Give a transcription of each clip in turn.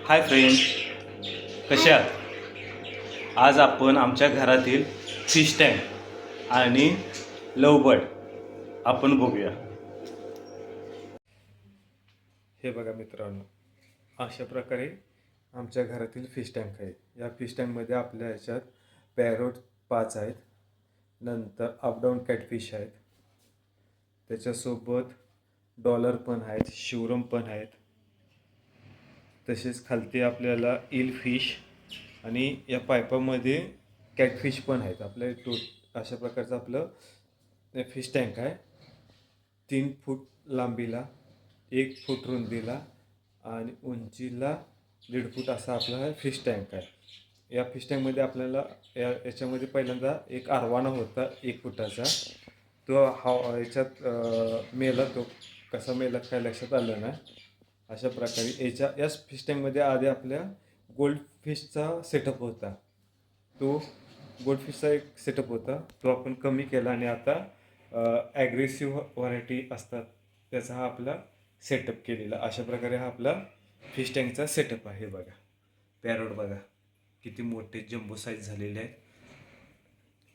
Hi friend, कसे आहात? आज आपण आमच्या घरातील फिश टँक आणि लवबर्ड आपण बघूया. हे बघा मित्रांनो, अशा प्रकारे आमच्या घरातील फिश टँक आहे. या फिश टँकमध्ये आपल्या ह्याच्यात पॅरोट 5 आहेत, नंतर अपडाऊन कॅटफिश आहेत, त्याच्यासोबत डॉलर पण आहेत, शिवरम पण आहेत, तसेच खालती आपल्याला इल फिश आणि या पाईपामध्ये कॅटफिश पण आहेत. आपल्या अशा प्रकारचं आपलं फिश टँक आहे. 3 फूट लांबीला, 1 फूट रुंदीला आणि उंचीला 1.5 फूट असा आपला फिश टँक आहे. या फिश टँकमध्ये आपल्याला याच्यामध्ये पहिल्यांदा एक आरवाना होता 1 फुटाचा. तो याच्यात मेला. तो कसा मेला काय लक्षात आलं नाही. अशा प्रकारे या फिश टँकमध्ये आधी आपल्या गोल्ड फिशचा सेटअप होता. तो गोल्ड फिशचा एक सेटअप होता, तो आपण कमी केला आणि आता ॲग्रेसिव्ह व्हरायटी असतात त्याचा हा आपला सेटअप केलेला. अशा प्रकारे हा आपला फिश टँकचा सेटअप आहे. बघा पॅरोट, बघा किती मोठे जम्बो साईज झालेले आहेत.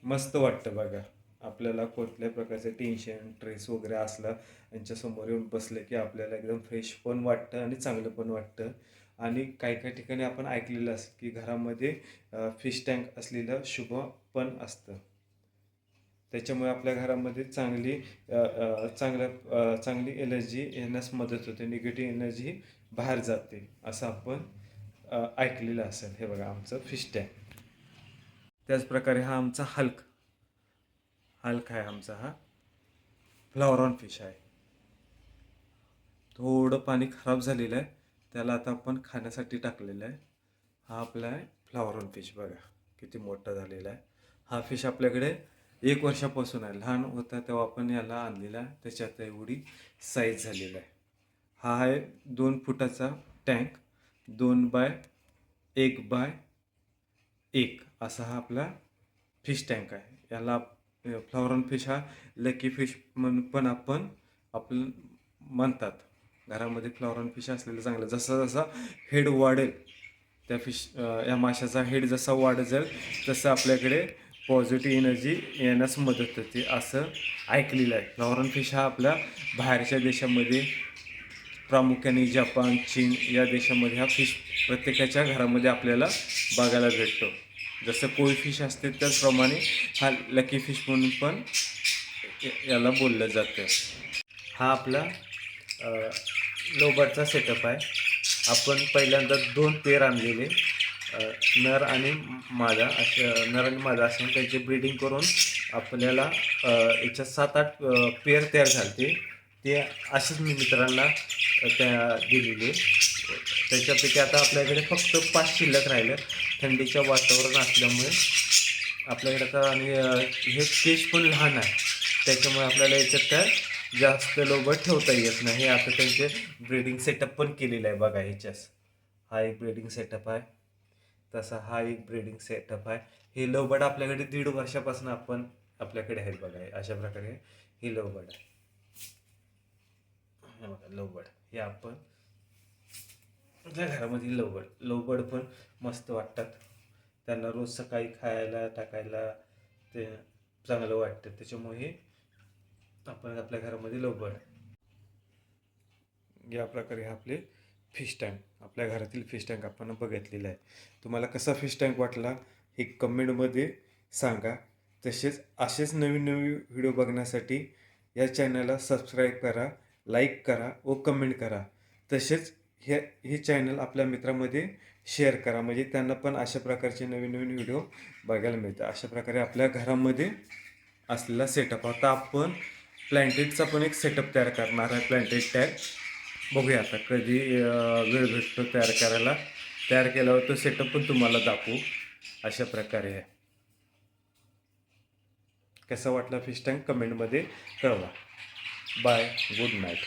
मस्त वाटतं बघा. आपल्याला कुठल्याही प्रकारचं टेन्शन स्ट्रेस वगैरे असला यांच्यासमोर येऊन बसलं की आपल्याला एकदम फ्रेश पण वाटतं आणि चांगलं पण वाटतं. आणि काही ठिकाणी आपण ऐकलेलं असतं की घरामध्ये फिश टँक असलेलं शुभ पण असतं. त्याच्यामुळे आपल्या घरामध्ये चांगली एनर्जी येण्यास मदत होते, निगेटिव्ह एनर्जी बाहेर जाते असं आपण ऐकलेलं असेल. हे बघा आमचं फिश टँक. त्याचप्रकारे हा आमचा हल्क आहे. आमचा हा फ्लॉवर फिश आहे. थोडं पाणी खराब झालेलं आहे, त्याला आता आपण खाण्यासाठी टाकलेलं आहे. हा आपला आहे फ्लॉवर फिश. बघा किती मोठा झालेला आहे. हा फिश आपल्याकडे 1 वर्षापासून आहे. लहान होता तेव्हा आपण याला आणलेला, त्याच्यात एवढी साईज झालेला आहे. हा आहे 2 फुटाचा टँक, 2x1 असा हा आपला फिश टँक आहे. याला फ्लॉवर फिश हा लकी फिश म्हणून पण आपण म्हणतात. घरामध्ये फ्लॉवर फिश असलेलं चांगलं. जसा हेड वाढेल या माशाचा हेड जसा वाढत जाईल तसं आपल्याकडे पॉझिटिव्ह एनर्जी येण्यास मदत होते असं ऐकलेलं आहे. फ्लॉवर फिश हा आपल्या बाहेरच्या देशामध्ये, प्रामुख्याने जपान, चीन या देशामध्ये हा फिश प्रत्येकाच्या घरामध्ये आपल्याला बघायला भेटतो. जसं कोई फिश असते त्याचप्रमाणे हा लकी फिश म्हणून पण याला बोललं जातं. हा आपला लोबर्डचा सेटअप आहे. आपण पहिल्यांदा 2 पेअर आणलेले, नर आणि मादा असून त्यांची ब्रीडिंग करून आपल्याला याच्यात 7-8 पेअर तयार झाले. ते असेच मी मित्रांना त्या दिलेले. त्याच्यापैकी आता आपल्याकडे फक्त 5 शिल्लक राहिलं. थंडीच्या वातावरण असल्यामुळे आपल्याकडे आता, आणि हे केज पण लहान आहे त्याच्यामुळे आपल्याला याच्यात काय जास्त लोबर्ड ठेवता येत नाही. आता त्यांचे ब्रीडिंग सेटअप पण केलेलं आहे. बघा ह्याच्यास हा एक ब्रीडिंग सेटअप आहे, तसा हा एक ब्रीडिंग सेटअप आहे. हे लोबर्ड आपल्याकडे 1.5 वर्षापासून आपल्याकडे आहेत. बघा अशा प्रकारे हे लोबर्ड आहे. हे बघा लोबर्ड, हे आपण आपल्या घरामधील लोबर्ड पण मस्त वाटतात. त्यांना रोज सकाळी खायला टाकायला ते चांगलं वाटतं. त्याच्यामुळे आपण आपल्या घरामध्ये लोबर्ड. या प्रकारे हा आपले फिश टँक, आपल्या घरातील फिश टँक आपण बघितलेला आहे. तुम्हाला कसा फिश टँक वाटला हे कमेंटमध्ये सांगा. तसेच असेच नवीन व्हिडिओ बघण्यासाठी या चॅनलला सबस्क्राईब करा, लाईक करा व कमेंट करा. तसेच हे चॅनल आपल्या मित्रांमध्ये शेअर करा, म्हणजे त्यांना पण अशा प्रकारचे नवीन व्हिडिओ बघायला मिळतात. अशा प्रकारे आपल्या घरामध्ये असलेला सेटअप. आता आपण प्लॅन्टेटचा पण एक सेटअप तयार करणार आहे. प्लॅन्टेट टॅग बघूया आता कधी वेळ भेटतो तयार केल्यावर तो सेटअप पण तुम्हाला दाखवू. अशा प्रकारे आहे. कसा वाटला फिश टँक कमेंटमध्ये कळवा. Bye, good night.